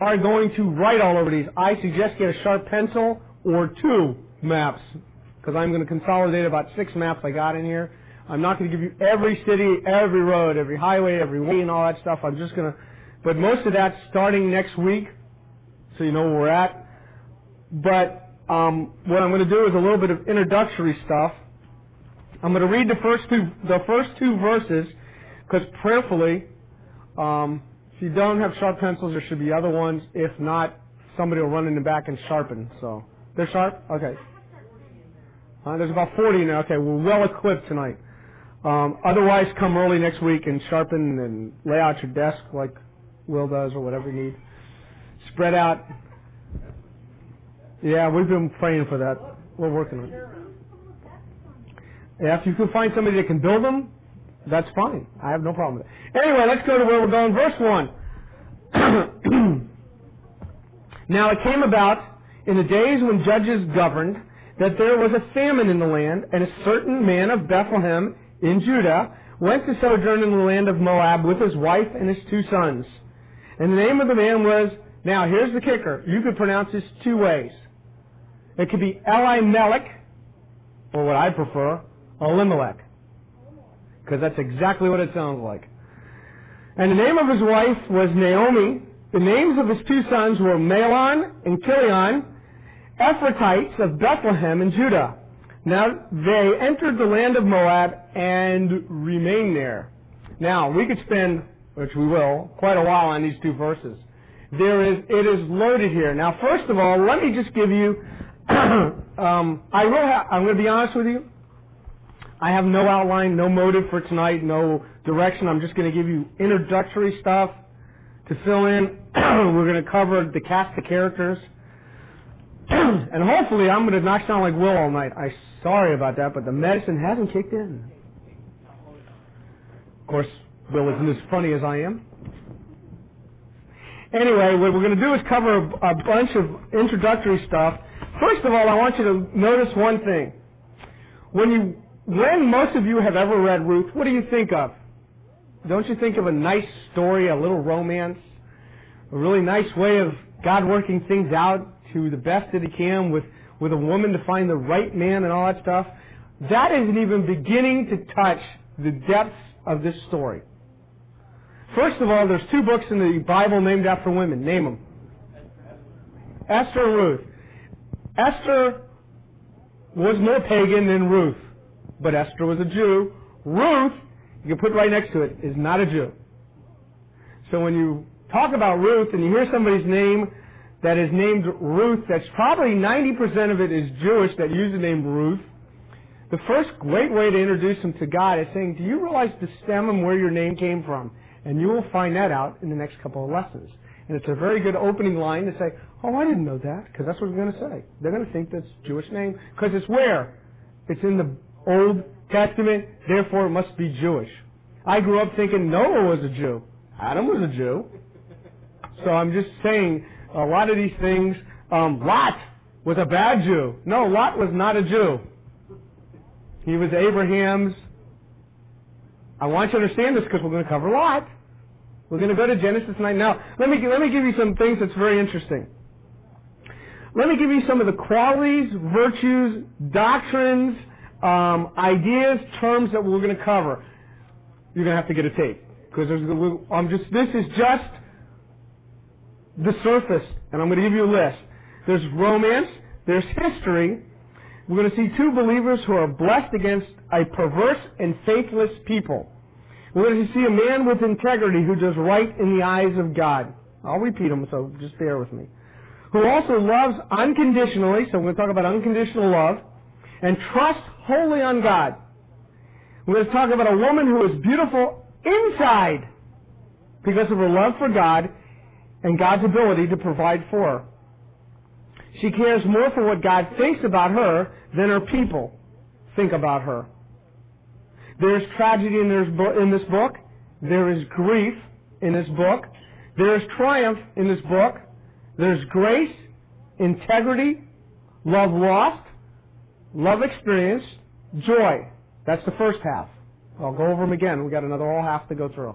are going to write all over these. I suggest get a sharp pencil or 2 maps, because I'm going to consolidate about 6 maps I got in here. I'm not going to give you every city, every road, every highway, every way, and all that stuff. I'm just going to, but most of that's starting next week, so you know where we're at. But what I'm going to do is a little bit of introductory stuff. I'm going to read the first two verses, because prayerfully, if you don't have sharp pencils, there should be other ones. If not, somebody will run in the back and sharpen. So they're sharp? Okay. There's about 40 in there. Okay, we're well equipped tonight. Otherwise, come early next week and sharpen and lay out your desk like Will does or whatever you need. Spread out. Yeah, we've been praying for that. We're working on it. Yeah, if you can find somebody that can build them, that's fine. I have no problem with it. Anyway, let's go to where we're going. Verse 1. Now it came about in the days when judges governed that there was a famine in the land, and a certain man of Bethlehem in Judah went to sojourn in the land of Moab with his wife and his 2 sons. And the name of the man was, now here's the kicker, you could pronounce this 2 ways. It could be Elimelech, or what I prefer, Elimelech, because that's exactly what it sounds like. And the name of his wife was Naomi. The names of his 2 sons were Mahlon and Chilion, Ephrathites of Bethlehem in Judah. Now they entered the land of Moab and remained there. Now we could spend, which we will, quite a while on these 2 verses. It is loaded here. Now first of all, let me just give you, I'm going to be honest with you. I have no outline, no motive for tonight, no direction. I'm just going to give you introductory stuff to fill in. We're going to cover the cast of characters. And hopefully I'm going to not sound like Will all night. I'm sorry about that, but the medicine hasn't kicked in. Of course, Will isn't as funny as I am. Anyway, what we're going to do is cover a bunch of introductory stuff. First of all, I want you to notice one thing. When most of you have ever read Ruth, what do you think of? Don't you think of a nice story, a little romance, a really nice way of God working things out to the best that He can with a woman to find the right man and all that stuff? That isn't even beginning to touch the depths of this story. First of all, there's 2 books in the Bible named after women. Name them. Esther and Ruth. Esther was more pagan than Ruth, but Esther was a Jew. Ruth, you can put right next to it, is not a Jew. So when you talk about Ruth and you hear somebody's name that is named Ruth, that's probably 90% of it is Jewish that use the name Ruth. The first great way to introduce them to God is saying, do you realize the stem and where your name came from? And you will find that out in the next couple of lessons. And it's a very good opening line to say, oh, I didn't know that, because that's what we're going to say. They're going to think that's a Jewish name, because it's where? It's in the Old Testament, therefore it must be Jewish. I grew up thinking Noah was a Jew. Adam was a Jew. So I'm just saying, a lot of these things, Lot was a bad Jew. No, Lot was not a Jew. He was Abraham's. I want you to understand this because we're going to cover Lot. We're going to go to Genesis 9. Now, let me give you some things that's very interesting. Let me give you some of the qualities, virtues, doctrines, ideas, terms that we're going to cover. You're going to have to get a tape because this is just the surface, and I'm going to give you a list. There's romance, there's history. We're going to see 2 believers who are blessed against a perverse and faithless people. We're going to see a man with integrity who does right in the eyes of God. I'll repeat them, so just bear with me. Who also loves unconditionally, so we're going to talk about unconditional love, and trusts wholly on God. We're going to talk about a woman who is beautiful inside because of her love for God and God's ability to provide for her. She cares more for what God thinks about her than her people think about her. There is tragedy in this book. There is grief in this book. There is triumph in this book. There's grace, integrity, love lost, love experienced, joy. That's the first half. I'll go over them again. We've got another whole half to go through.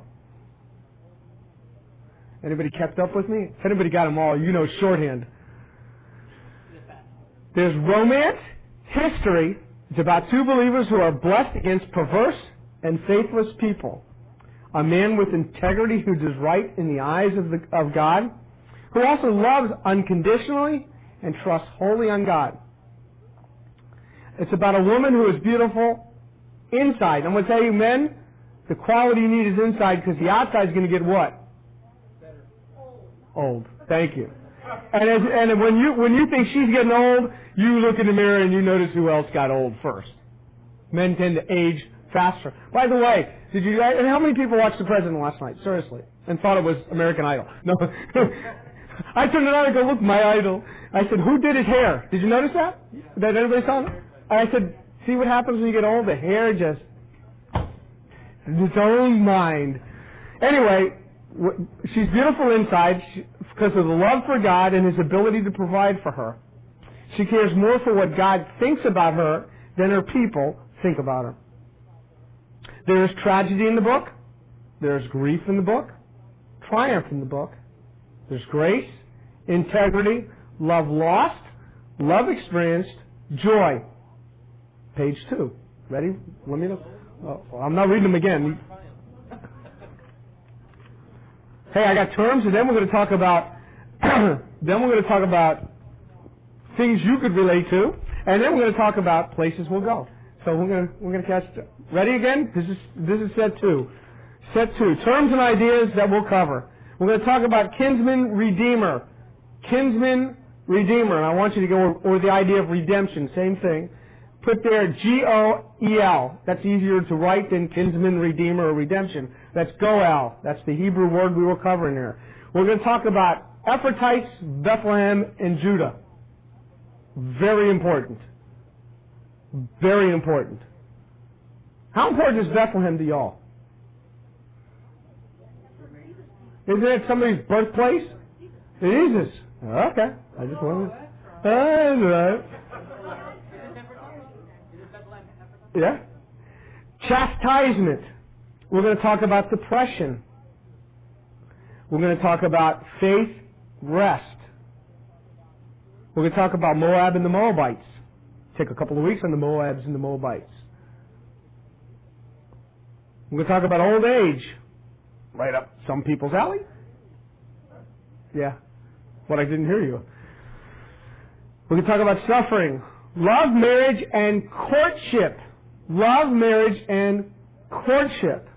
Anybody kept up with me? If anybody got them all, you know shorthand. There's romance, history. It's about two believers who are blessed against perverse and faithless people. A man with integrity who does right in the eyes of God, who also loves unconditionally and trusts wholly on God. It's about a woman who is beautiful inside. I'm going to tell you, men, the quality you need is inside, because the outside is going to get what? Old. Thank you. And when you think she's getting old, you look in the mirror and you notice who else got old first. Men tend to age faster. By the way, and how many people watched The President last night? Seriously. And thought it was American Idol? No. I turned it on and go, look, my idol. I said, who did his hair? Did you notice that? Did everybody saw it? And I said, see what happens when you get old? The hair just, its own mind. Anyway, she's beautiful inside because of the love for God and His ability to provide for her. She cares more for what God thinks about her than her people think about her. There is tragedy in the book. There is grief in the book. Triumph in the book. There's grace, integrity, love lost, love experienced, joy. Page 2. Ready? Let me know. Oh, I'm not reading them again. Hey, I got terms, and then we're going to talk about things you could relate to, and then we're going to talk about places we'll go. So we're going to catch. Ready again? This is set 2. Set 2. Terms and ideas that we'll cover. We're going to talk about kinsman redeemer. Kinsman redeemer, and I want you to go over the idea of redemption. Same thing. Put there G-O-E-L. That's easier to write than kinsman redeemer or redemption. That's Goel. That's the Hebrew word we will cover in here. We're going to talk about Ephrathites, Bethlehem, and Judah. Very important. Very important. How important is Bethlehem to y'all? Isn't it somebody's birthplace? It is. Okay. I just wanted to... That's right. Yeah. Chastisement. We're going to talk about depression. We're going to talk about faith, rest. We're going to talk about Moab and the Moabites. Take a couple of weeks on the Moabs and the Moabites. We're going to talk about old age. Right up some people's alley. Yeah. What I didn't hear you. We're going to talk about suffering. Love, marriage, and courtship. Love, marriage, and courtship.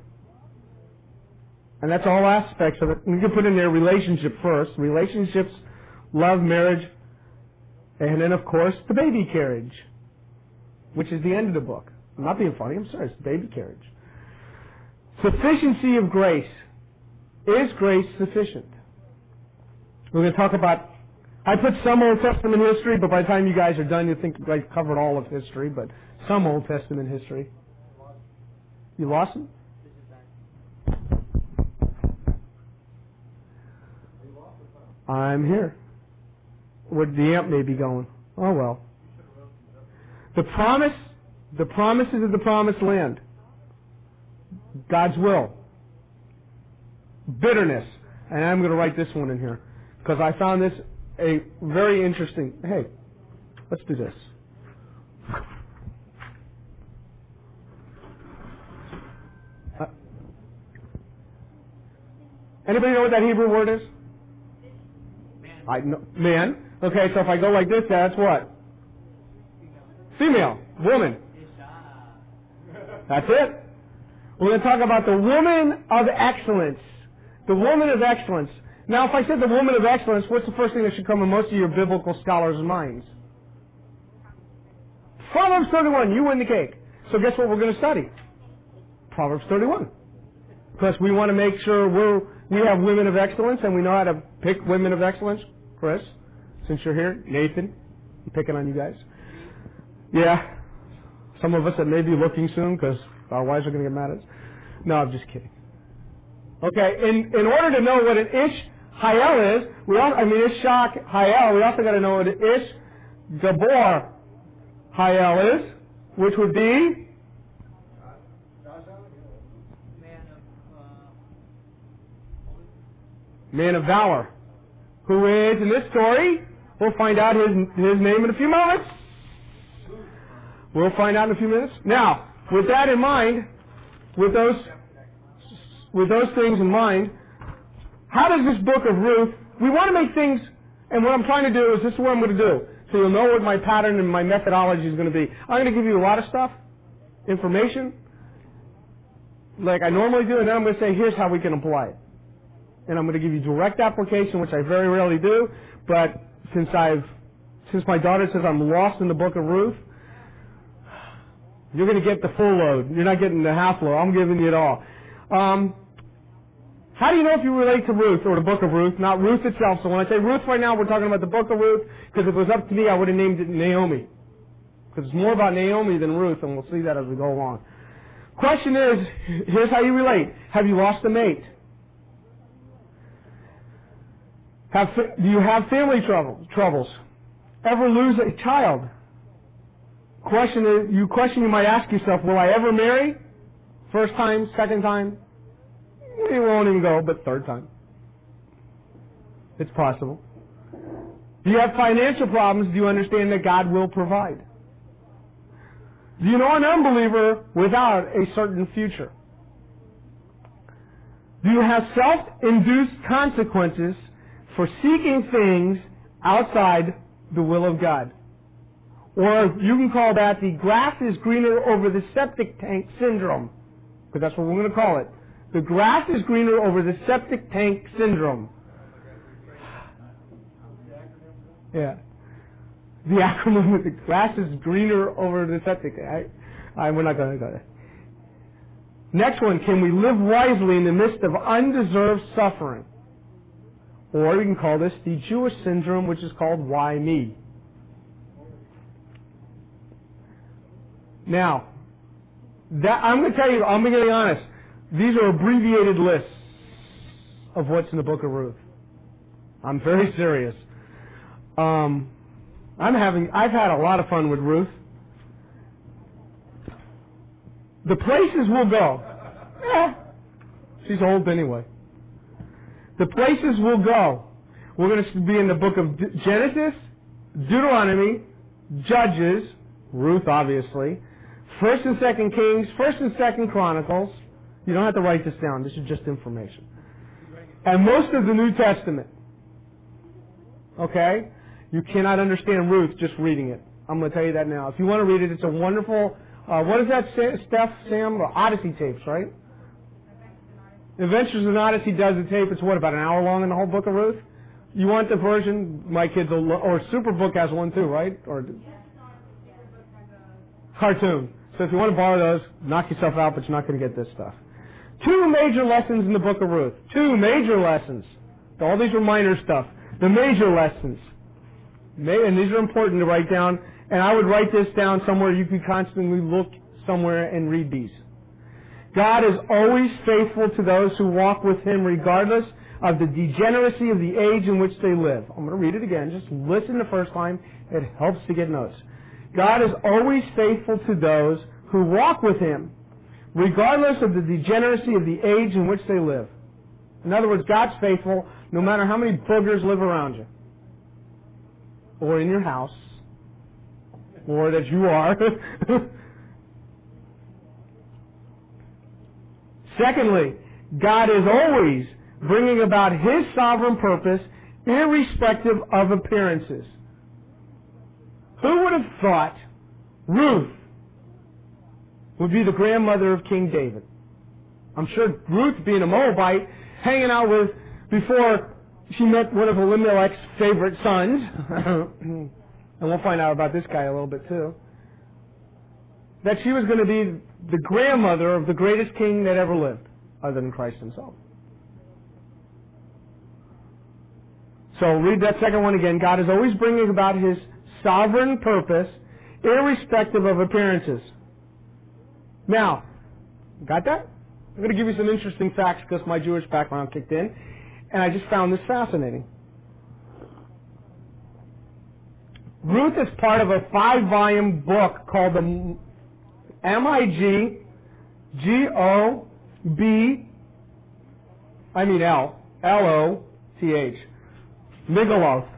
And that's all aspects of it. You can put in there relationship first. Relationships, love, marriage, and then, of course, the baby carriage, which is the end of the book. I'm not being funny. I'm sorry. It's the baby carriage. Sufficiency of grace. Is grace sufficient? We're going to talk about... I put some Old Testament history, but by the time you guys are done, you think I covered all of history, but some Old Testament history. You lost them? I'm here. Where the amp may be going. Oh, well. The promises of the promised land. God's will. Bitterness. And I'm going to write this one in here, because I found this a very interesting... Hey, let's do this. Anybody know what that Hebrew word is? Man. Okay, so if I go like this, that's what? Female. Woman. That's it. We're going to talk about the woman of excellence. The woman of excellence. Now, if I said the woman of excellence, what's the first thing that should come in most of your biblical scholars' minds? Proverbs 31. You win the cake. So guess what we're going to study? Proverbs 31. Because we want to make sure we have women of excellence, and we know how to pick women of excellence. Chris, since you're here. Nathan, I'm picking on you guys. Yeah. Some of us that may be looking soon, because our wives are going to get mad at us. No, I'm just kidding. Okay, in order to know what an Ish Hayel is, Ishak Hayel, we also got to know what an Ish Gabor Hayel is, which would be man of valor. Who is, in this story, we'll find out his name in a few moments. We'll find out in a few minutes. Now, with that in mind, with those things in mind, how does this book of Ruth, we want to make things, and what I'm trying to do is, this is what I'm going to do, so you'll know what my pattern and my methodology is going to be. I'm going to give you a lot of stuff, information, like I normally do, and then I'm going to say, here's how we can apply it. And I'm going to give you direct application, which I very rarely do, but since my daughter says I'm lost in the book of Ruth, you're going to get the full load. You're not getting the half load. I'm giving you it all. How do you know if you relate to Ruth or the book of Ruth? Not Ruth itself. So when I say Ruth right now, we're talking about the book of Ruth, because if it was up to me, I would have named it Naomi. Because it's more about Naomi than Ruth, and we'll see that as we go along. Question is, here's how you relate. Have you lost a mate? Do you have family troubles? Ever lose a child? Question you might ask yourself, will I ever marry? First time, second time? You won't even go, but third time. It's possible. Do you have financial problems? Do you understand that God will provide? Do you know an unbeliever without a certain future? Do you have self-induced consequences for seeking things outside the will of God? Or you can call that the grass is greener over the septic tank syndrome, because that's what we're going to call it. The grass is greener over the septic tank syndrome. Yeah. The acronym is the grass is greener over the septic tank. We're not going to go there. Next one, can we live wisely in the midst of undeserved suffering? Or you can call this the Jewish syndrome, which is called why me? Now, I'm going to tell you, I'm going to be honest, these are abbreviated lists of what's in the book of Ruth. I'm very serious. I've had a lot of fun with Ruth. The places we'll go. She's old anyway. The places we'll go. We're going to be in the book of Genesis, Deuteronomy, Judges, Ruth obviously, 1st and 2nd Kings, 1st and 2nd Chronicles. You don't have to write this down. This is just information. And most of the New Testament. Okay? You cannot understand Ruth just reading it. I'm going to tell you that now. If you want to read it, it's a wonderful, what is that, Sam? Odyssey tapes, right? Adventures in Odyssey does a tape. It's what, about an hour long in the whole book of Ruth? You want the version, my kids will, or Superbook has one too, right? Or cartoon. So if you want to borrow those, knock yourself out, but you're not going to get this stuff. 2 major lessons in the book of Ruth. 2 major lessons. All these are minor stuff. The major lessons. And these are important to write down. And I would write this down somewhere you could constantly look somewhere and read these. God is always faithful to those who walk with Him regardless of the degeneracy of the age in which they live. I'm going to read it again. Just listen the first time. It helps to get notes. God is always faithful to those who walk with Him regardless of the degeneracy of the age in which they live. In other words, God's faithful no matter how many boogers live around you, or in your house, or that you are. Secondly, God is always bringing about His sovereign purpose irrespective of appearances. Who would have thought Ruth would be the grandmother of King David? I'm sure Ruth, being a Moabite, hanging out with, before she met one of Elimelech's favorite sons, and we'll find out about this guy a little bit too, that she was going to be the grandmother of the greatest king that ever lived, other than Christ Himself. So read that second one again. God is always bringing about His sovereign purpose irrespective of appearances. Now, got that? I'm going to give you some interesting facts because my Jewish background kicked in, and I just found this fascinating. Ruth is part of a 5-volume book called the L-O Migoloth. Migoloth.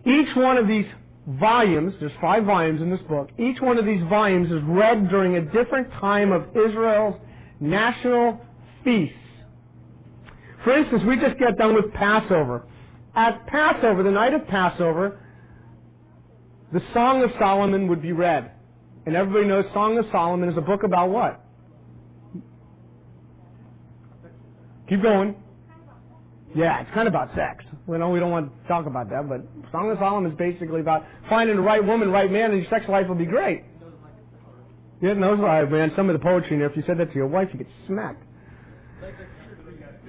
Each one of these volumes, there's 5 volumes in this book, each one of these volumes is read during a different time of Israel's national feasts. For instance, we just got done with Passover. At Passover, the night of Passover, the Song of Solomon would be read. And everybody knows Song of Solomon is a book about what? Keep going. Yeah, it's kind of about sex. We don't want to talk about that, but Song of Solomon is basically about finding the right woman, right man, and your sex life will be great. Yeah, knows right, man. Some of the poetry in there, if you said that to your wife, you get smacked.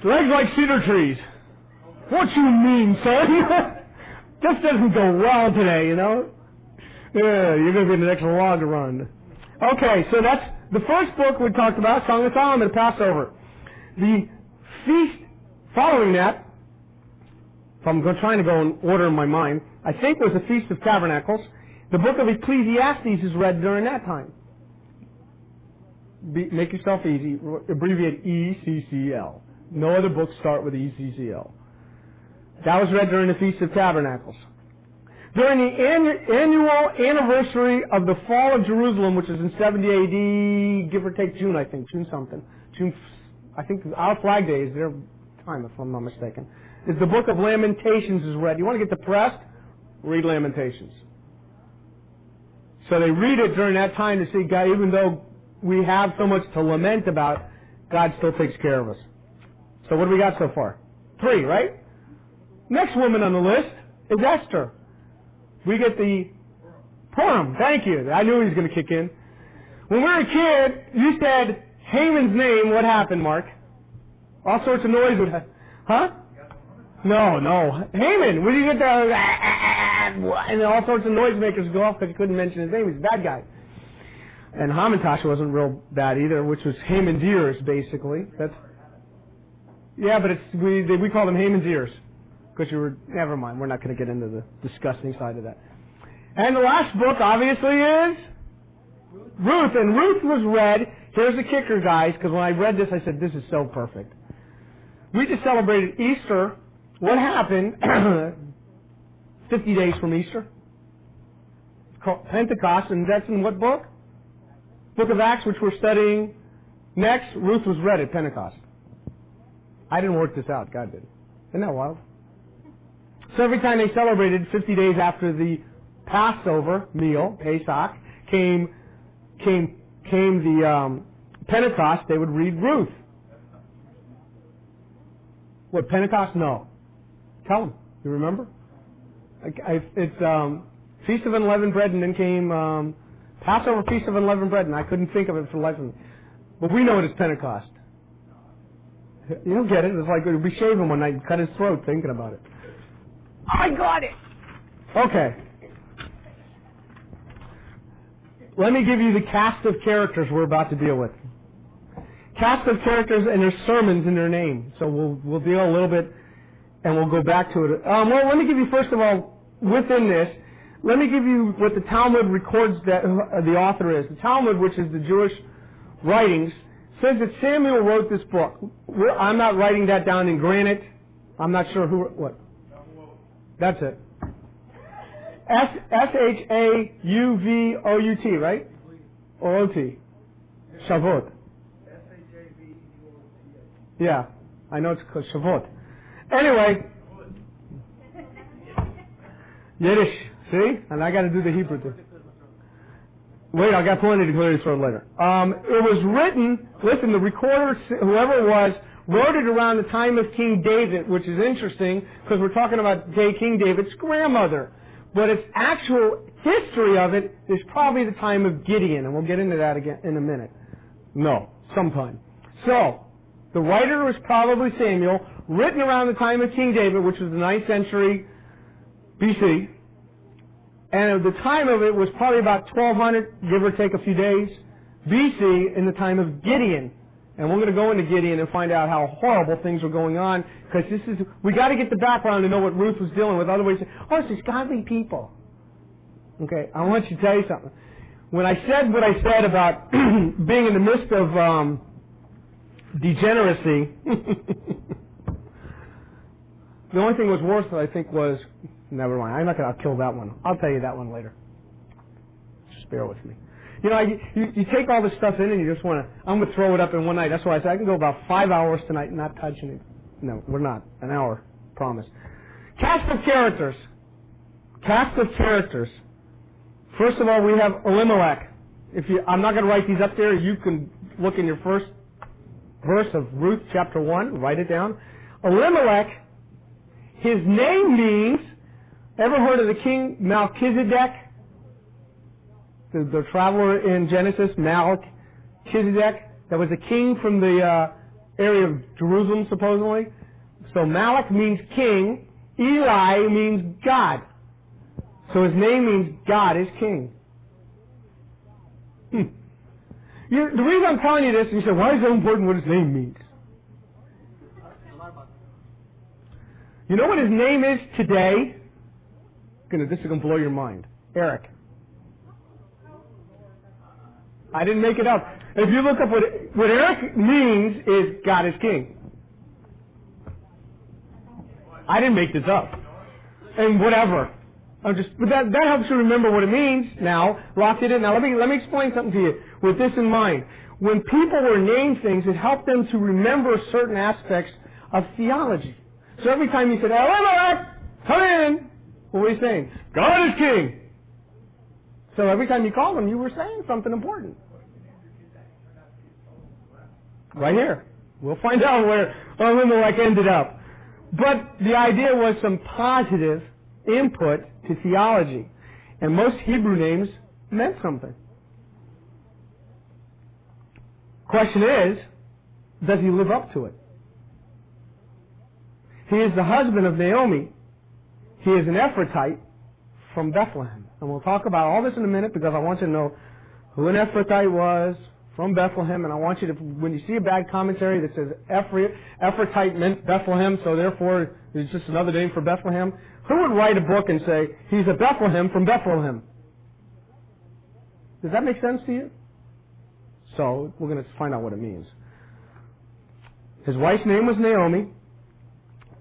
Legs like cedar trees. What you mean, son? Just doesn't go well today, you know? Yeah, you're going to be the next log to run. Okay, so that's the first book we talked about, Song of Solomon, Passover. The feast following that, if I'm trying to go in order in my mind, I think was the Feast of Tabernacles. The book of Ecclesiastes is read during that time. Make yourself easy. Abbreviate ECCL. No other books start with ECCL. That was read during the Feast of Tabernacles. During the annual anniversary of the fall of Jerusalem, which is in 70 A.D., give or take June, I think. June something. I think our Flag Day is their time, if I'm not mistaken. Is the book of Lamentations is read. You want to get depressed? Read Lamentations. So they read it during that time to see God, even though we have so much to lament about, God still takes care of us. So what do we got so far? 3, right? Next woman on the list is Esther. We get the Purim. Thank you. I knew he was going to kick in. When we were a kid, you said Haman's name. What happened, Mark? All sorts of noise would happen. Huh? No. Haman. When you get the and all sorts of noisemakers go off because you couldn't mention his name. He's a bad guy. And Hamantash wasn't real bad either, which was Haman's ears, basically. Yeah, but we call them Haman's ears. Because never mind, we're not going to get into the disgusting side of that. And the last book, obviously, is Ruth. And Ruth was read. Here's the kicker, guys, because when I read this, I said, this is so perfect. We just celebrated Easter. What happened 50 days from Easter? It's called Pentecost, and that's in what book? Book of Acts, which we're studying next. Ruth was read at Pentecost. I didn't work this out. God did. Isn't that wild? So every time they celebrated 50 days after the Passover meal, Pesach, came the Pentecost, they would read Ruth. What, Pentecost? No. Tell them. You remember? It's Feast of Unleavened Bread, and then came Passover, Feast of Unleavened Bread, and I couldn't think of it for the life of me. But we know it as Pentecost. You don't get it. It's like we'd be shaving one night and cut his throat thinking about it. I got it! Okay. Let me give you the cast of characters we're about to deal with. Cast of characters and their sermons in their name. So we'll deal a little bit and we'll go back to it. Well, let me give you, first of all, within this, let me give you what the Talmud records that the author is. The Talmud, which is the Jewish writings, says that Samuel wrote this book. I'm not writing that down in granite. I'm not sure who... What? That's it. Shavuot, right? Or O-T? Shavuot. Yeah, I know it's called Shavuot. Anyway, Yiddish, see? And I got to do the Hebrew too. Wait, I got plenty to clear this throat later. It was written, listen, the recorder, whoever it was, wrote it around the time of King David, which is interesting because we're talking about King David's grandmother. But its actual history of it is probably the time of Gideon, and we'll get into that again in a minute. No, sometime. So, the writer was probably Samuel, written around the time of King David, which was the 9th century BC. And the time of it was probably about 1200, give or take a few days, BC, in the time of Gideon. And we're going to go into Gideon and find out how horrible things were going on, because we got to get the background to know what Ruth was dealing with. Otherwise, it's these godly people. Okay, I want you to tell you something. When I said what I said about being in the midst of degeneracy. The only thing that was worse, I think, was... Never mind. I'm not going to kill that one. I'll tell you that one later. Just bear with me. You know, you take all this stuff in and you just want to... I'm going to throw it up in one night. That's why I said I can go about 5 hours tonight not touching it. No, we're not. An hour. Promise. Cast of characters. Cast of characters. First of all, we have Elimelech. I'm not going to write these up there. You can look in your first verse of Ruth chapter 1. Write it down. Elimelech, his name means... Ever heard of the king Melchizedek? The traveler in Genesis, Melchizedek. That was a king from the area of Jerusalem, supposedly. So Malach means king. Eli means God. So his name means God is king. The reason I'm telling you this, and you say, why is it so important what his name means? You know what his name is today? This is going to blow your mind. Eric. I didn't make it up. If you look up what Eric means is God is king. I didn't make this up. And whatever. But that helps you remember what it means now. Locked it in. Now let me explain something to you with this in mind. When people were named things, it helped them to remember certain aspects of theology. So every time you said, Elimelech, come in, what were you saying? God is king. So every time you called him, you were saying something important. Right here. We'll find out where Elimelech ended up. But the idea was some positive input to theology. And most Hebrew names meant something. Question is, does he live up to it? He is the husband of Naomi. He is an Ephrathite from Bethlehem. And we'll talk about all this in a minute because I want you to know who an Ephrathite was from Bethlehem. And I want you to, when you see a bad commentary that says Ephrathite meant Bethlehem, so therefore it's just another name for Bethlehem, who would write a book and say, he's a Bethlehem from Bethlehem? Does that make sense to you? So we're going to find out what it means. His wife's name was Naomi.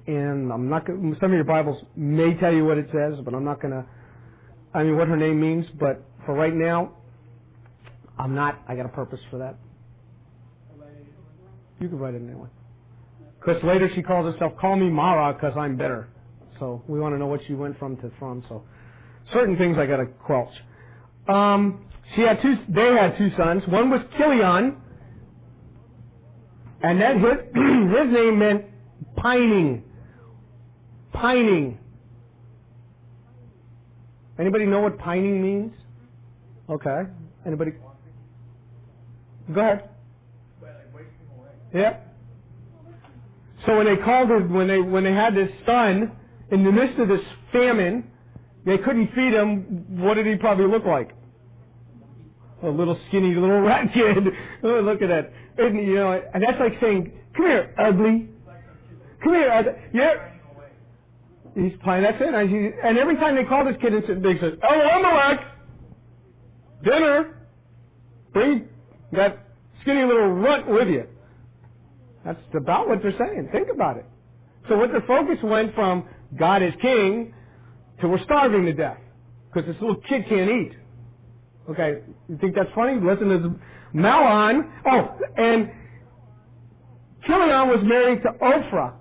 And I'm not going. Some of your Bibles may tell you what it says, but I'm not going to. What her name means. But for right now, I'm not. I got a purpose for that. You can write it anyway. Because later she calls herself, call me Mara, because I'm bitter. So we want to know what she went from to from. So certain things I got to quelch. They had two sons. One was Kilion, and that his name meant pining. Pining. Anybody know what pining means? Okay. Anybody? Go ahead. Yeah. So when they called her, when they had this son in the midst of this famine, they couldn't feed him. What did he probably look like? A little skinny little rat kid. Oh, look at that. And that's like saying, "Come here, ugly. Come here, ugly." Yeah. He's playing. That's it. And every time they call this kid, they say, Elimelech, dinner. Bring that skinny little runt with you. That's about what they're saying. Think about it. So what their focus went from God is king to we're starving to death because this little kid can't eat. Okay, you think that's funny? Listen to Mahlon. Oh, and Kilion was married to Ophrah.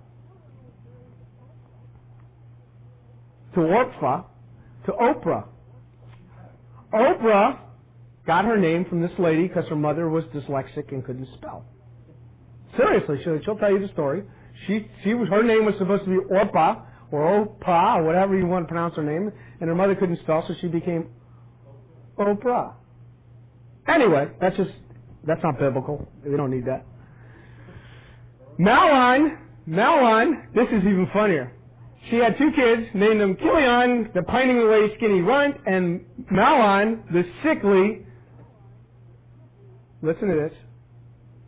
To Oprah. Oprah got her name from this lady because her mother was dyslexic and couldn't spell. Seriously, she'll tell you the story. Her name was supposed to be Orpah or Oprah or whatever you want to pronounce her name, and her mother couldn't spell, so she became Oprah. Anyway, that's not biblical. We don't need that. Mahlon, this is even funnier. She had two kids, named them Kilion, the pining away skinny runt, and Mahlon, the sickly, listen to this,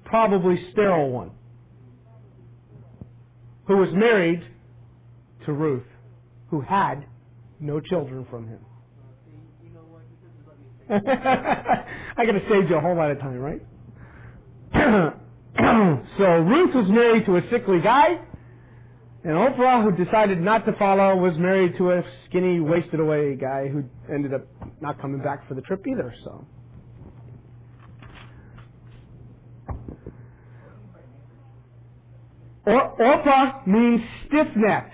probably sterile one, who was married to Ruth, who had no children from him. I could have saved you a whole lot of time, right? So Ruth was married to a sickly guy, and Oprah, who decided not to follow, was married to a skinny, wasted away guy who ended up not coming back for the trip either. So. Orpah means stiff-necked.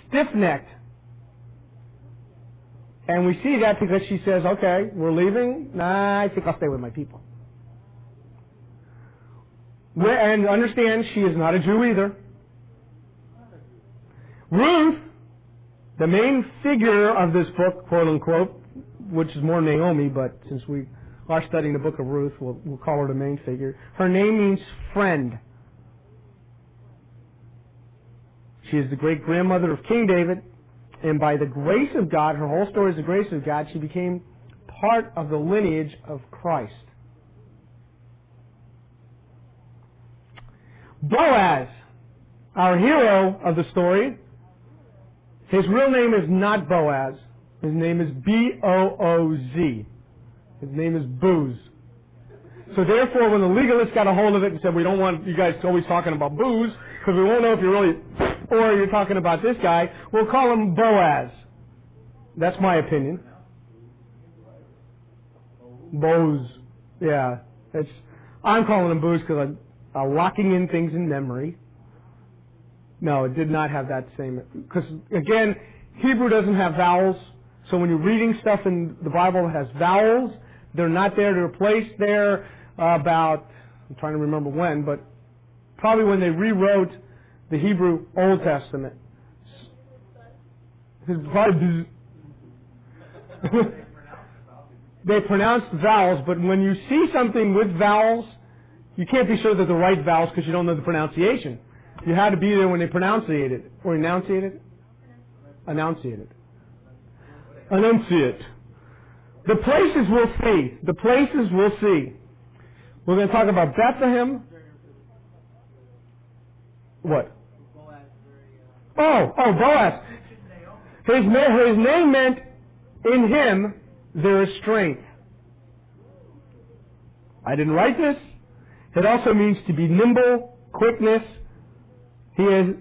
Stiff-necked. And we see that because she says, okay, we're leaving. Nah, I think I'll stay with my people. And understand, she is not a Jew either. Ruth, the main figure of this book, quote-unquote, which is more Naomi, but since we are studying the book of Ruth, we'll call her the main figure. Her name means friend. She is the great-grandmother of King David, and by the grace of God, her whole story is the grace of God, she became part of the lineage of Christ. Boaz, our hero of the story, his real name is not Boaz. His name is B-O-O-Z. His name is Booze. So therefore, when the legalists got a hold of it and said, we don't want you guys always talking about booze, because we won't know if you're really, or you're talking about this guy, we'll call him Boaz. That's my opinion. Booze. Yeah. I'm calling him Booze because I'm locking in things in memory. No, it did not have that same, because again, Hebrew doesn't have vowels, so when you're reading stuff in the Bible that has vowels, they're not there to replace there about, I'm trying to remember when, but probably when they rewrote the Hebrew Old Testament. They pronounced vowels, but when you see something with vowels, you can't be sure they're the right vowels because you don't know the pronunciation. You had to be there when they pronunciate it. Or enunciate it? Enunciate it. Enunciate. The places we'll see. The places we'll see. We're going to talk about Bethlehem. What? Boaz. His name meant, in him, there is strength. I didn't write this. It also means to be nimble, quickness. He is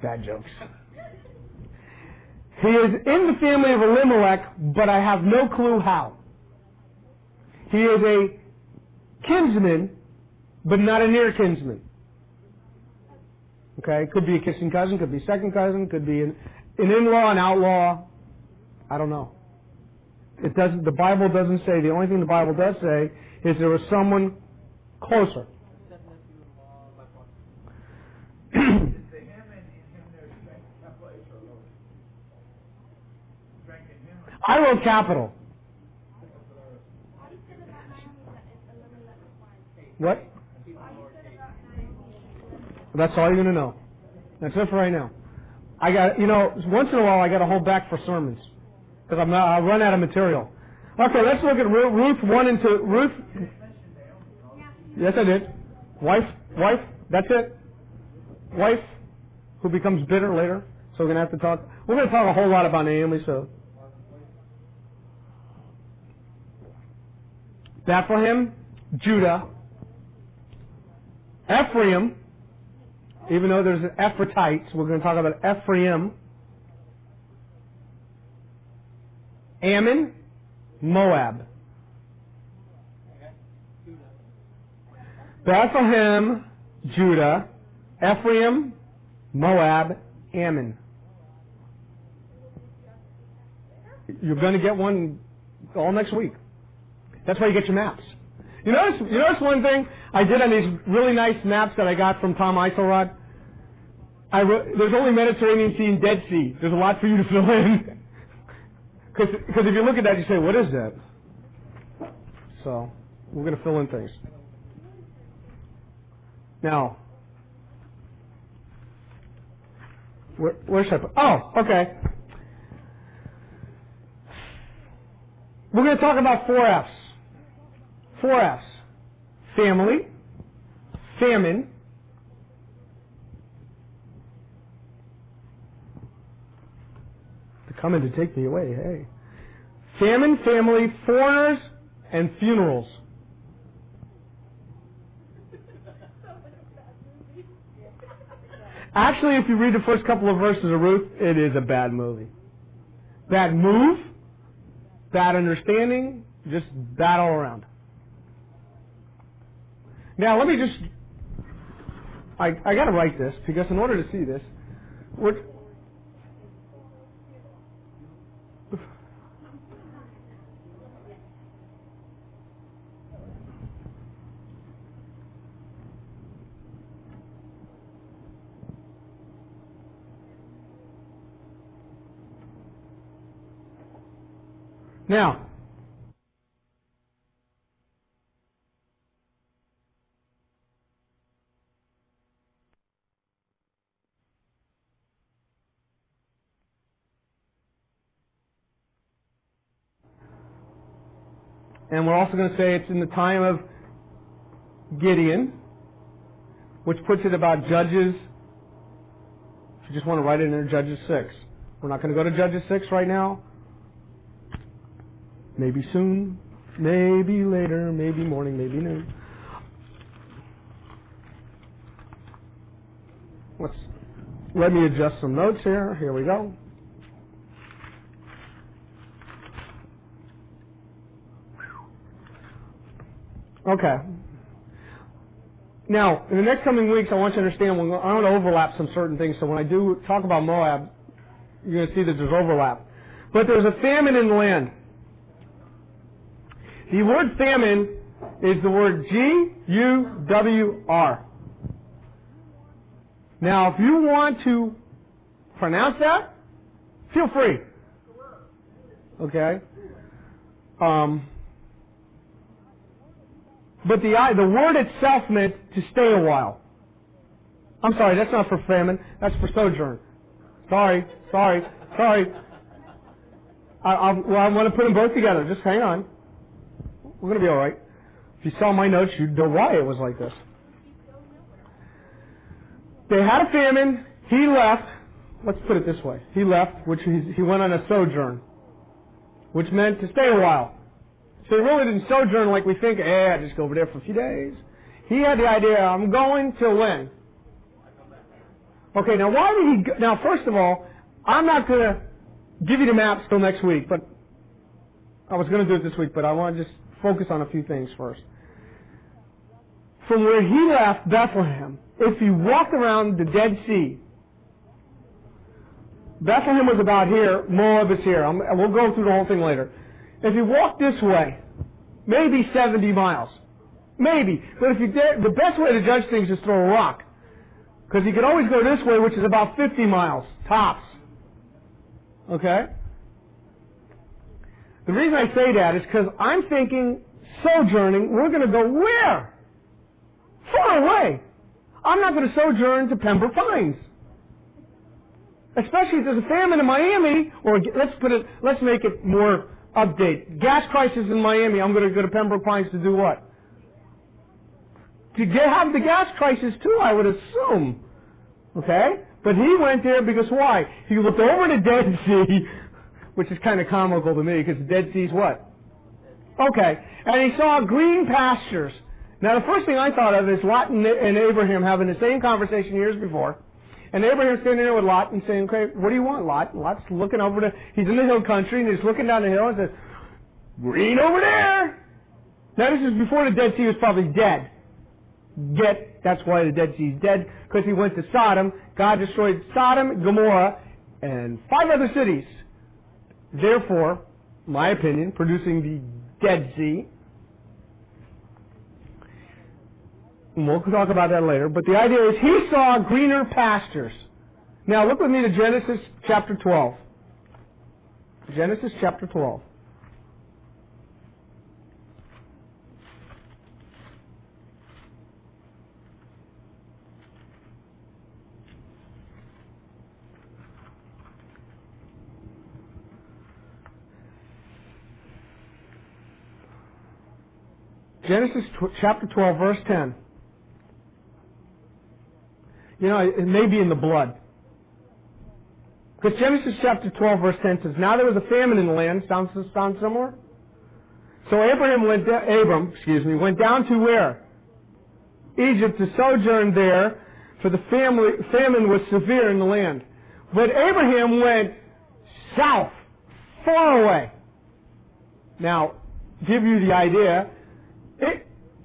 bad jokes. He is in the family of Elimelech, but I have no clue how. He is a kinsman, but not a near kinsman. Okay, could be a kissing cousin, could be second cousin, could be an in-law, an outlaw. I don't know. It doesn't. The Bible doesn't say. The only thing the Bible does say is there was someone closer. I wrote capital. What? That's all you're going to know. That's it for right now. I got, once in a while I got to hold back for sermons because I run out of material. Okay, let's look at Ruth 1 and 2. Ruth. Yes, I did. Wife. That's it. Wife who becomes bitter later. So we're going to have to talk. We're going to talk a whole lot about Naomi. So Bethlehem, Judah, Ephraim. Even though there's an Ephrathites, we're going to talk about Ephraim, Ammon, Moab. Bethlehem, Judah, Ephraim, Moab, Ammon. You're going to get one all next week. That's why you get your maps. You notice one thing I did on these really nice maps that I got from Tom Eiselrod? There's only Mediterranean Sea and Dead Sea. There's a lot for you to fill in. Because if you look at that, you say, what is that? So, we're going to fill in things. Now, where should I put? Oh, okay. We're going to talk about 4 F's. 4 F's. Family, famine, they're coming to take me away, hey. famine, family, foreigners, and funerals. Actually, if you read the first couple of verses of Ruth, it is a bad movie. Bad move, bad understanding, just bad all around. Now, let me just... I got to write this, because in order to see this, now, and we're also going to say it's in the time of Gideon, which puts it about Judges. If you just want to write it in there, Judges 6. We're not going to go to Judges 6 right now. Maybe soon, maybe later, maybe morning, maybe noon. Let me adjust some notes here. Here we go. Okay. Now, in the next coming weeks, I want you to understand, I'm going to overlap some certain things. So when I do talk about Moab, you're going to see that there's overlap. But there's a famine in the land. The word famine is the word G-U-W-R. Now, if you want to pronounce that, feel free. Okay? But the word itself meant to stay a while. I'm sorry, that's not for famine. That's for sojourn. Sorry. I want to put them both together. Just hang on. We're going to be all right. If you saw my notes, you'd know why it was like this. They had a famine. He left. Let's put it this way. He left, which he went on a sojourn, which meant to stay a while. So he really didn't sojourn like we think, I just go over there for a few days. He had the idea, I'm going till when? Okay, now why did he go? Now, first of all, I'm not going to give you the maps till next week, but I was going to do it this week, but I want to just focus on a few things first. From where he left, Bethlehem, if you walked around the Dead Sea, Bethlehem was about here, Moab is here. We'll go through the whole thing later. If you walk this way, maybe 70 miles. Maybe. But if you did, the best way to judge things is throw a rock. Because you could always go this way, which is about 50 miles, tops. Okay? The reason I say that is because I'm thinking sojourning, we're going to go where? Far away. I'm not going to sojourn to Pembroke Pines. Especially if there's a famine in Miami, or let's make it more update. Gas crisis in Miami, I'm going to go to Pembroke Pines to do what? To have the gas crisis too, I would assume. Okay? But he went there because why? He looked over the Dead Sea, which is kind of comical to me because the Dead Sea is what? Okay. And he saw green pastures. Now the first thing I thought of is Lot and Abraham having the same conversation years before. And Abraham's standing there with Lot and saying, okay, what do you want, Lot? And Lot's looking over he's in the hill country, and he's looking down the hill and says, green over there! Now this is before the Dead Sea was probably dead. That's why the Dead Sea is dead, because he went to Sodom. God destroyed Sodom, Gomorrah, and 5 other cities. Therefore, my opinion, producing the Dead Sea. And we'll talk about that later. But the idea is he saw greener pastures. Now look with me to Genesis chapter 12. Genesis chapter 12. Genesis chapter 12, verse 10. You know, it may be in the blood. Because Genesis chapter 12, verse 10 says, now there was a famine in the land. Sounds similar? So Abram went down to where? Egypt, to sojourn there, for the famine was severe in the land. But Abraham went south, far away. Now, give you the idea,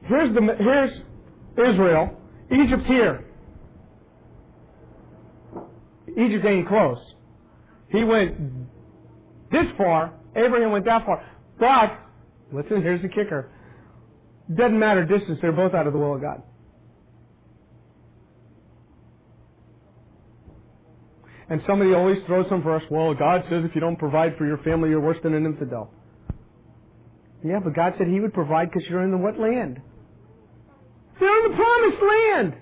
here's Israel, Egypt's here. Egypt ain't close. He went this far, Abraham went that far. But, listen, here's the kicker. Doesn't matter distance, they're both out of the will of God. And somebody always throws some verse, well, God says if you don't provide for your family, you're worse than an infidel. Yeah, but God said He would provide because you're in the what land? You're in the promised land.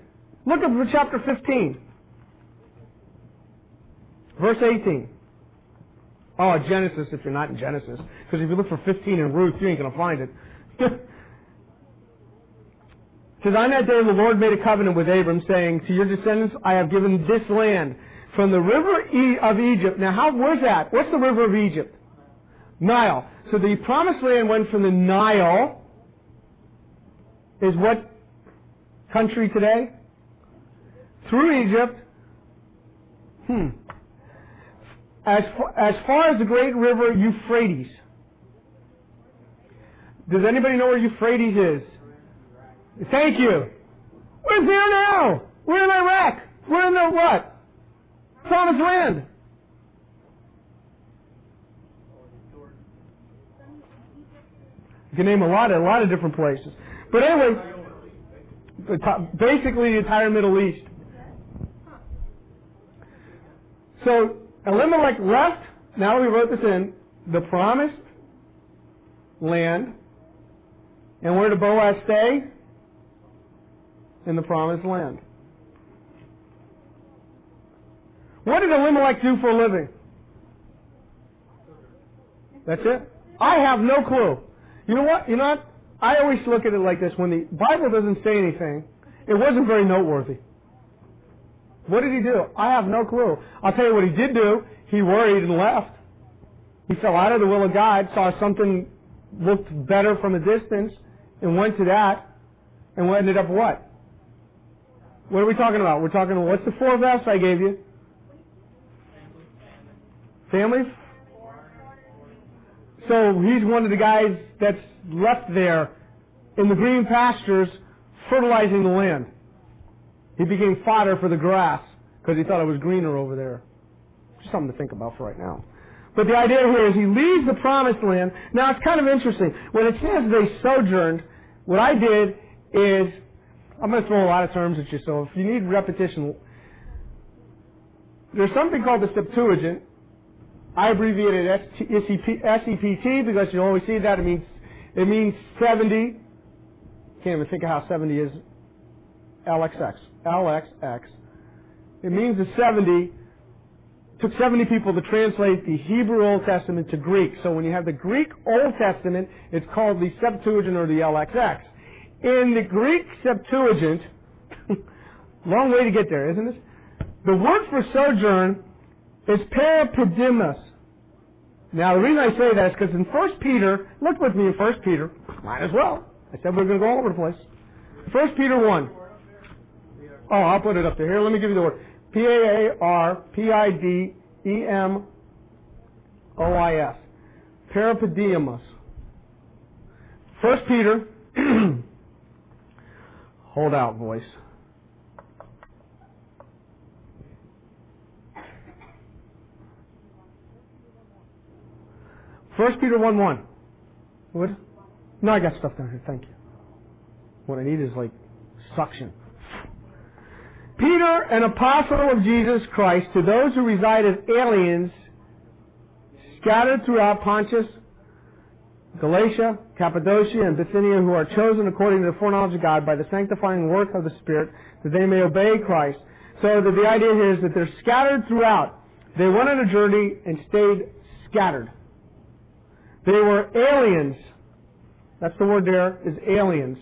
Look up for chapter 15. Verse 18. Oh, Genesis, if you're not in Genesis. Because if you look for 15 in Ruth, you ain't going to find it. It says, on that day the Lord made a covenant with Abram, saying, to your descendants I have given this land, from the river of Egypt. Now, where's that? What's the river of Egypt? Nile. So the promised land went from the Nile, is what country today? Through Egypt. As far as the great river Euphrates. Does anybody know where Euphrates is? Thank you. We're there now. We're in Iraq. We're in the what? Promised land. You can name a lot of different places. But anyway, basically the entire Middle East. So Elimelech left, now we wrote this in, the promised land. And where did Boaz stay? In the promised land. What did Elimelech do for a living? That's it? I have no clue. You know what? I always look at it like this. When the Bible doesn't say anything, it wasn't very noteworthy. What did he do? I have no clue. I'll tell you what he did do. He worried and left. He fell out of the will of God, saw something looked better from a distance, and went to that, and ended up what? What are we talking about? We're talking about, what's the 4th verse I gave you? Families? So he's one of the guys that's left there in the green pastures fertilizing the land. He became fodder for the grass because he thought it was greener over there. Just something to think about for right now. But the idea here is he leaves the promised land. Now it's kind of interesting. When it says they sojourned, what I did is, I'm going to throw a lot of terms at you, so if you need repetition, there's something called the Septuagint. I abbreviated SEPT because you always see that. It means 70. Can't even think of how 70 is. LXX. It means the 70. Took 70 people to translate the Hebrew Old Testament to Greek. So when you have the Greek Old Testament, it's called the Septuagint or the LXX. In the Greek Septuagint, long way to get there, isn't it? The word for sojourn is parapidimos. Now, the reason I say that is because in 1 Peter, look with me in 1 Peter, might as well. I said we're going to go all over the place. 1 Peter 1. Oh, I'll put it up there. Here, let me give you the word. P-A-R-P-I-D-E-M-O-I-S. Parapidimos. 1 Peter. Hold out, voice. First Peter 1:1. What? No, I got stuff down here. Thank you. What I need is like suction. Peter, an apostle of Jesus Christ, to those who reside as aliens, scattered throughout Pontus, Galatia, Cappadocia, and Bithynia, who are chosen according to the foreknowledge of God by the sanctifying work of the Spirit, that they may obey Christ. So the idea here is that they're scattered throughout. They went on a journey and stayed scattered. They were aliens. That's the word there, is aliens.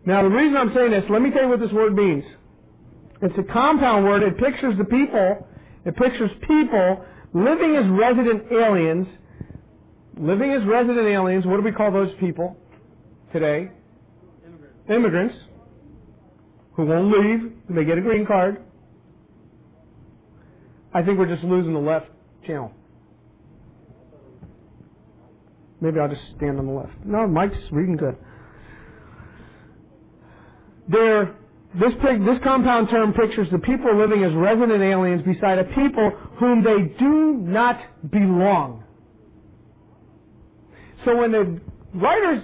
Now, the reason I'm saying this, let me tell you what this word means. It's a compound word. It pictures the people It pictures people living as resident aliens. Living as resident aliens. What do we call those people today? Immigrants. Who won't leave. They get a green card. I think we're just losing the left channel. Maybe I'll just stand on the left. No, Mike's reading good. This compound term pictures the people living as resident aliens beside a people whom they do not belong. So when the writers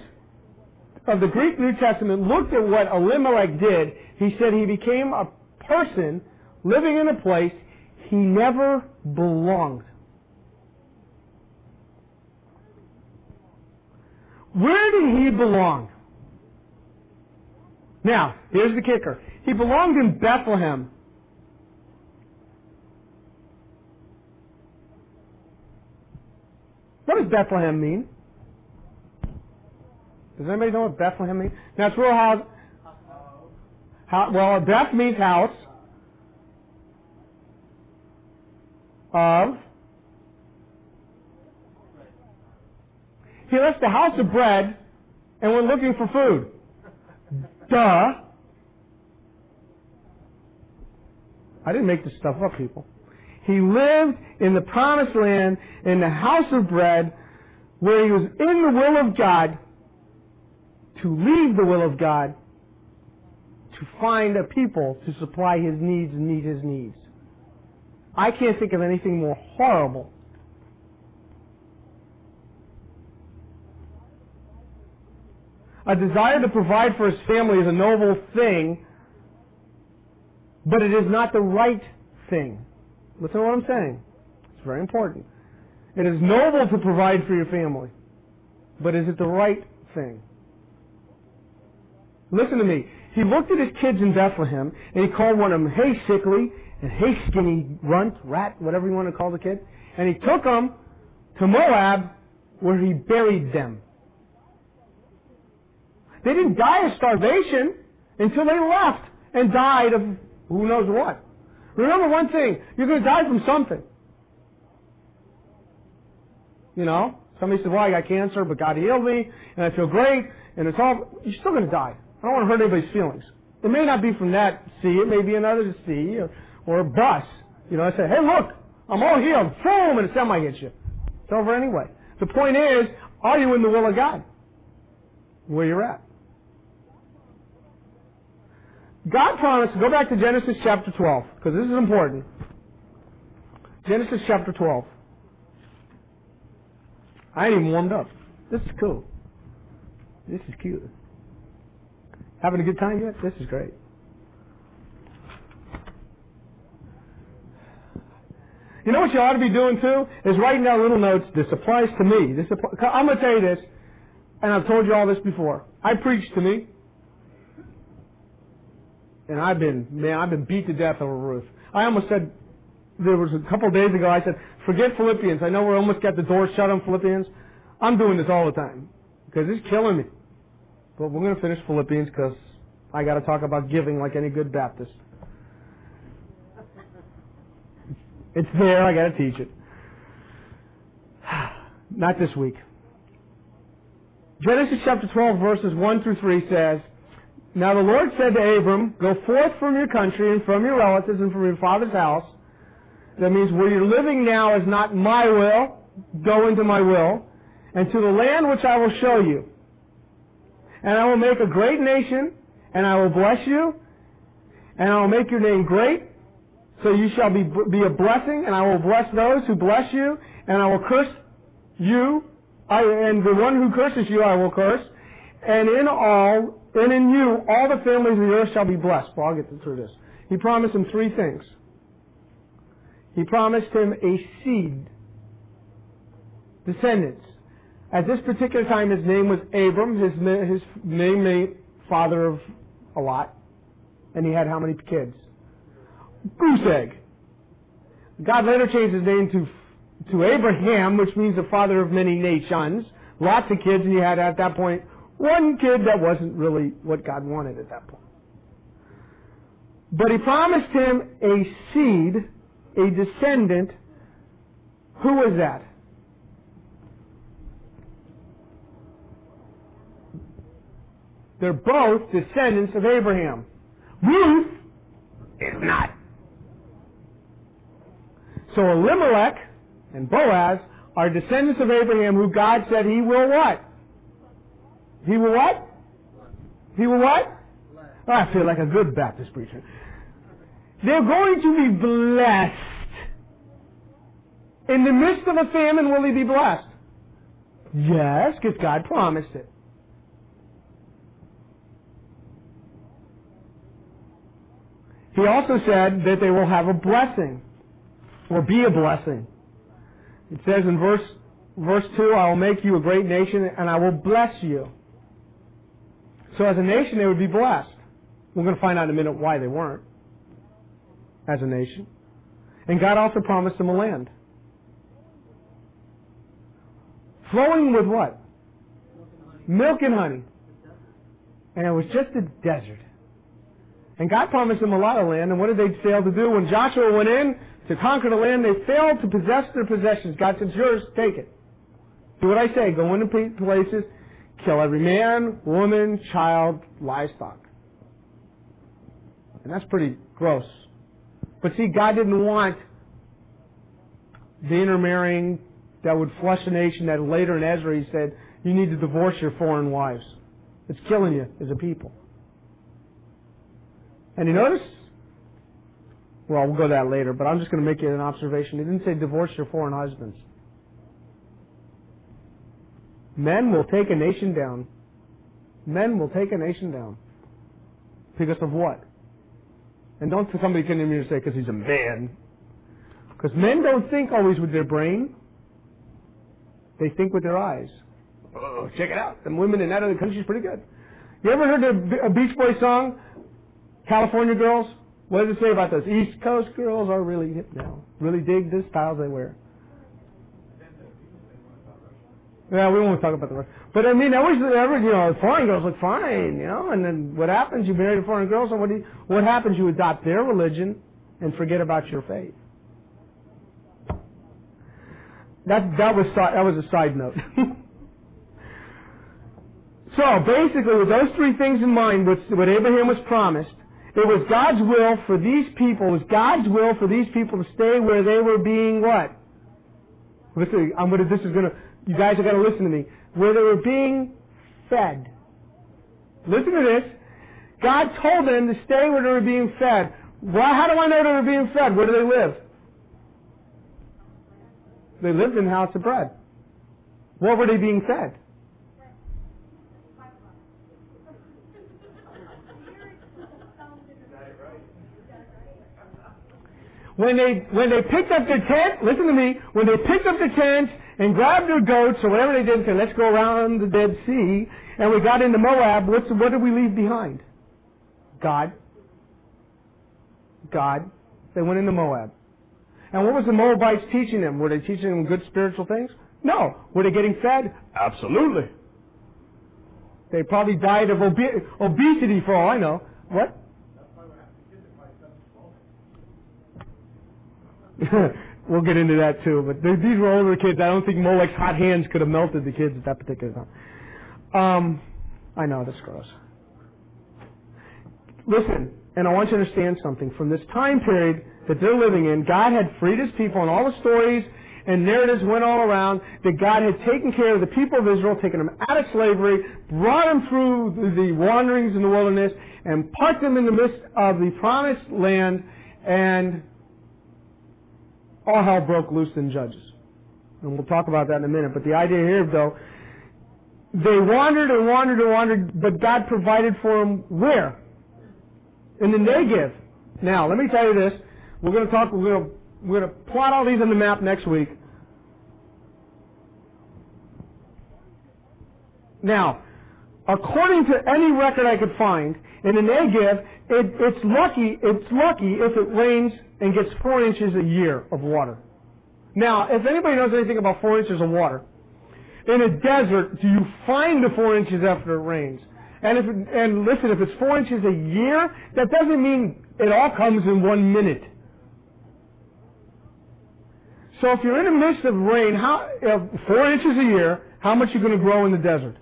of the Greek New Testament looked at what Elimelech did, he said he became a person living in a place he never belonged. Where did he belong? Now, here's the kicker. He belonged in Bethlehem. What does Bethlehem mean? Does anybody know what Bethlehem means? Now, it's real well, Beth means house of. He left the house of bread and went looking for food. Duh. I didn't make this stuff up, people. He lived in the promised land, in the house of bread, where he was in the will of God, to leave the will of God, to find a people to supply his needs and meet his needs. I can't think of anything more horrible. A desire to provide for his family is a noble thing, but it is not the right thing. Listen to what I'm saying. It's very important. It is noble to provide for your family, but is it the right thing? Listen to me. He looked at his kids in Bethlehem, and he called one of them, hey, sickly, and hey, skinny runt, rat, whatever you want to call the kid. And he took them to Moab, where he buried them. They didn't die of starvation until they left and died of who knows what. Remember one thing, you're going to die from something. You know, somebody said, well, I got cancer, but God healed me, and I feel great, and it's all, you're still going to die. I don't want to hurt anybody's feelings. It may not be from that sea, it may be another sea, or a bus. You know, I say, hey, look, I'm all healed. Boom, and a semi hits you. It's over anyway. The point is, are you in the will of God? Where you're at. God promised, go back to Genesis chapter 12, because this is important. Genesis chapter 12. I ain't even warmed up. This is cool. This is cute. Having a good time yet? This is great. You know what you ought to be doing too? Is writing down little notes. This applies to me. I'm going to tell you this, and I've told you all this before. I preach to me. And I've been beat to death over Ruth. I almost said, there was a couple of days ago, I said, forget Philippians. I know we're almost got the door shut on Philippians. I'm doing this all the time because it's killing me. But we're going to finish Philippians because I got to talk about giving like any good Baptist. It's there. I got to teach it. Not this week. Genesis chapter 12, verses 1 through 3 says, now the Lord said to Abram, go forth from your country and from your relatives and from your father's house. That means where you're living now is not my will. Go into my will. And to the land which I will show you. And I will make a great nation, and I will bless you, and I will make your name great, so you shall be a blessing, and I will bless those who bless you, and I will curse you, and the one who curses you I will curse, and in you all the families of the earth shall be blessed. Well, I'll get through this. He promised him three things. He promised him a seed, descendants. At this particular time, his name was Abram. His name meant father of a lot. And he had how many kids? Goose egg. God later changed his name to Abraham, which means the father of many nations. Lots of kids, and he had at that point one kid that wasn't really what God wanted at that point. But he promised him a seed a descendant. Who was that? They're both descendants of Abraham. Ruth is not. So Elimelech and Boaz are descendants of Abraham who God said he will what? He will what? He will what? Oh, I feel like a good Baptist preacher. They're going to be blessed. In the midst of a famine, will he be blessed? Yes, because God promised it. He also said that they will have a blessing, or be a blessing. It says in verse 2, I will make you a great nation, and I will bless you. So as a nation, they would be blessed. We're going to find out in a minute why they weren't, as a nation. And God also promised them a land. Flowing with what? Milk and honey. And it was just a desert. And God promised them a lot of land, and what did they fail to do? When Joshua went in to conquer the land, they failed to possess their possessions. God said, it's yours, take it. Do what I say. Go into places, kill every man, woman, child, livestock. And that's pretty gross. But see, God didn't want the intermarrying that would flush a nation that later in Ezra he said, you need to divorce your foreign wives. It's killing you as a people. And you notice? Well, we'll go to that later, but I'm just going to make you an observation. He didn't say divorce your foreign husbands. Men will take a nation down. Men will take a nation down. Because of what? And don't somebody come to me and say, because he's a man. Because men don't think always with their brain. They think with their eyes. Oh, check it out. The women in that other country is pretty good. You ever heard a Beach Boys song? California girls? What does it say about those? East Coast girls are really hip now. Really dig the styles they wear. Yeah, we won't talk about the rest. But I mean, foreign girls look fine, and then what happens? You marry a foreign girl, so what happens? You adopt their religion and forget about your faith. That was a side note. So basically, with those three things in mind, what Abraham was promised, it was God's will for these people. It was God's will for these people to stay where they were being what? Listen, you guys are going to listen to me. Where they were being fed. Listen to this. God told them to stay where they were being fed. Well, how do I know they were being fed? Where do they live? They lived in the house of bread. What were they being fed? When they picked up their tent, listen to me, when they picked up their tent and grabbed their goats or whatever they did and said, let's go around the Dead Sea, and we got into Moab, what did we leave behind? God. They went into Moab. And what was the Moabites teaching them? Were they teaching them good spiritual things? No. Were they getting fed? Absolutely. They probably died of obesity for all I know. What? We'll get into that too. But these were older kids. I don't think Molech's hot hands could have melted the kids at that particular time. I know, that's gross. Listen, and I want you to understand something. From this time period that they're living in, God had freed His people, and all the stories and narratives went all around that God had taken care of the people of Israel, taken them out of slavery, brought them through the wanderings in the wilderness, and parked them in the midst of the promised land, and all hell broke loose in Judges. And we'll talk about that in a minute. But the idea here, though, they wandered and wandered and wandered, but God provided for them where? In the Negev. Now, let me tell you this. We're going to plot all these on the map next week. Now, according to any record I could find, in the Negev, it's lucky if it rains and gets 4 inches a year of water. Now, if anybody knows anything about 4 inches of water, in a desert, do you find the 4 inches after it rains? And listen, if it's 4 inches a year, that doesn't mean it all comes in 1 minute. So if you're in the midst of rain, 4 inches a year, how much are you going to grow in the desert?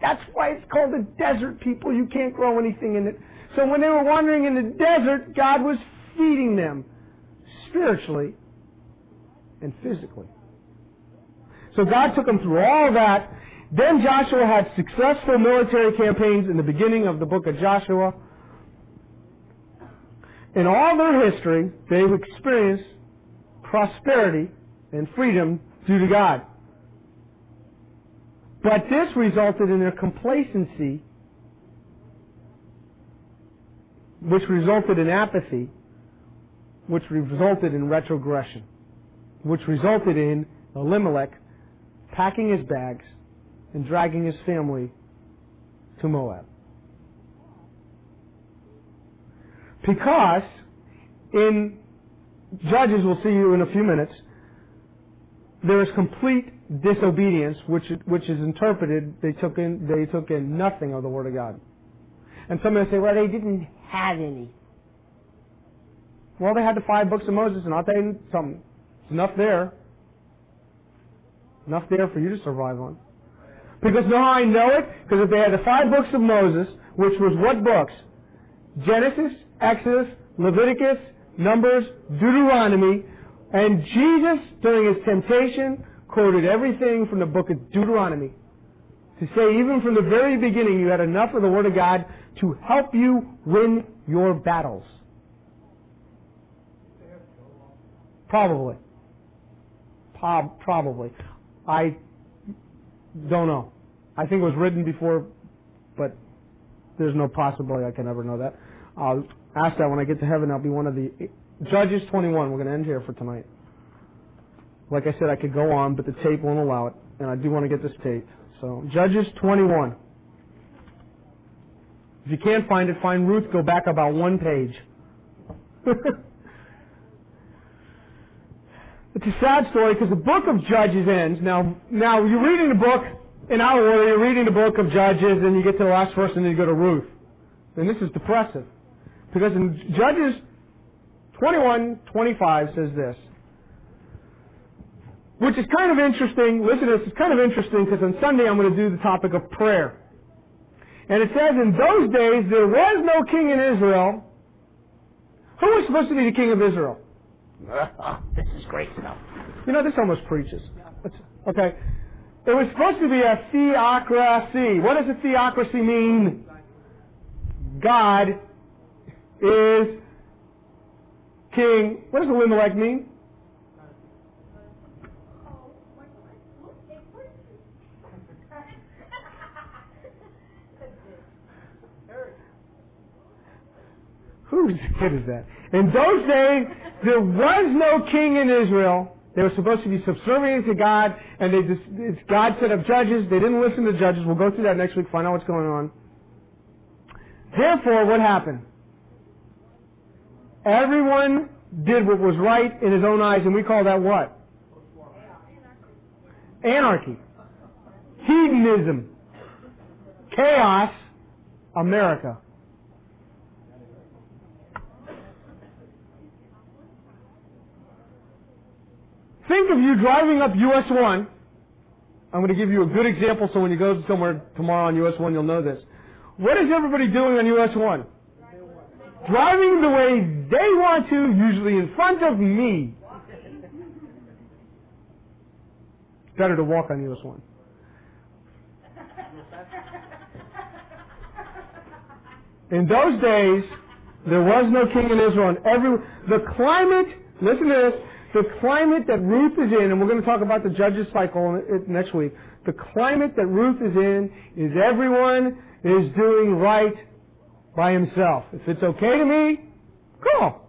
That's why it's called a desert, people. You can't grow anything in it. So when they were wandering in the desert, God was feeding them spiritually and physically. So God took them through all that. Then Joshua had successful military campaigns in the beginning of the book of Joshua. In all their history, they've experienced prosperity and freedom due to God. But this resulted in their complacency, which resulted in apathy, which resulted in retrogression, which resulted in Elimelech packing his bags and dragging his family to Moab. Because in Judges, we'll see you in a few minutes, there is complete disobedience, which is interpreted, they took in nothing of the Word of God. And somebody say, well, they didn't have any. Well, they had the 5 books of Moses, and I'll tell you something. It's enough there. Enough there for you to survive on. Because know how I know it? Because if they had the 5 books of Moses, which was what books? Genesis, Exodus, Leviticus, Numbers, Deuteronomy, and Jesus, during his temptation, quoted everything from the book of Deuteronomy. To say, even from the very beginning, you had enough of the Word of God to help you win your battles. Probably. Probably. I don't know. I think it was written before, but there's no possibility I can ever know that. I'll ask that when I get to heaven. I'll be one of the... Judges 21. We're going to end here for tonight. Like I said, I could go on, but the tape won't allow it. And I do want to get this tape. So, Judges 21. If you can't find it, find Ruth. Go back about 1 page. It's a sad story because the book of Judges ends. Now you're reading the book in our order. You're reading the book of Judges, and you get to the last verse, and then you go to Ruth. And this is depressive. Because in Judges 21:25 says this, which is kind of interesting. Listen to this. It's kind of interesting because on Sunday I'm going to do the topic of prayer. And it says, in those days there was no king in Israel. Who was supposed to be the king of Israel? This is great stuff. You know, this almost preaches. Okay. It was supposed to be a theocracy. What does a theocracy mean? God is king. What does Elimelech mean? Whose kid is that? In those days, there was no king in Israel. They were supposed to be subservient to God, and God set up judges. They didn't listen to judges. We'll go through that next week, find out what's going on. Therefore, what happened? Everyone did what was right in his own eyes, and we call that what? Anarchy. Hedonism. Chaos. America. Think of you driving up US 1. I'm going to give you a good example so when you go somewhere tomorrow on US 1 you'll know this. What is everybody doing on US 1? Driving the way they want to, usually in front of me. It's better to walk on US 1. In those days, there was no king in Israel. And the climate, listen to this, the climate that Ruth is in, and we're going to talk about the Judges cycle next week, the climate that Ruth is in is everyone is doing right by himself. If it's okay to me, cool.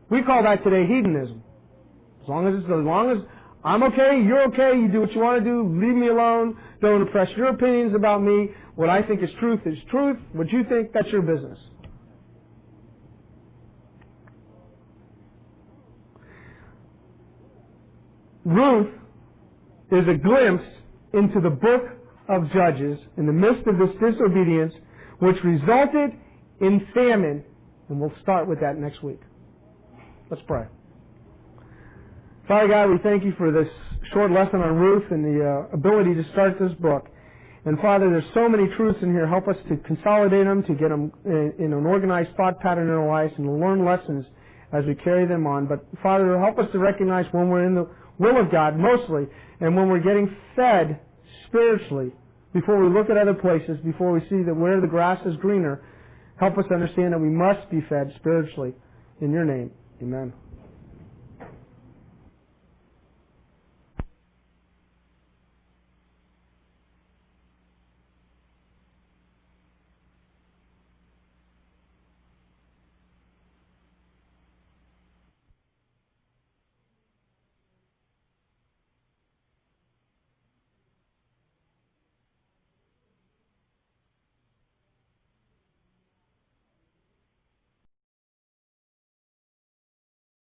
We call that today hedonism. As long as I'm okay, you're okay, you do what you want to do, leave me alone, don't impress your opinions about me. What I think is truth is truth. What you think, that's your business. Ruth is a glimpse into the book of Judges in the midst of this disobedience, which resulted in famine. And we'll start with that next week. Let's pray. Father God, we thank you for this short lesson on Ruth and the ability to start this book. And Father, there's so many truths in here. Help us to consolidate them, to get them in an organized thought pattern in our lives, and to learn lessons as we carry them on. But Father, help us to recognize when we're in the will of God, mostly, and when we're getting fed spiritually, before we look at other places, before we see that where the grass is greener. Help us understand that we must be fed spiritually. In your name, amen.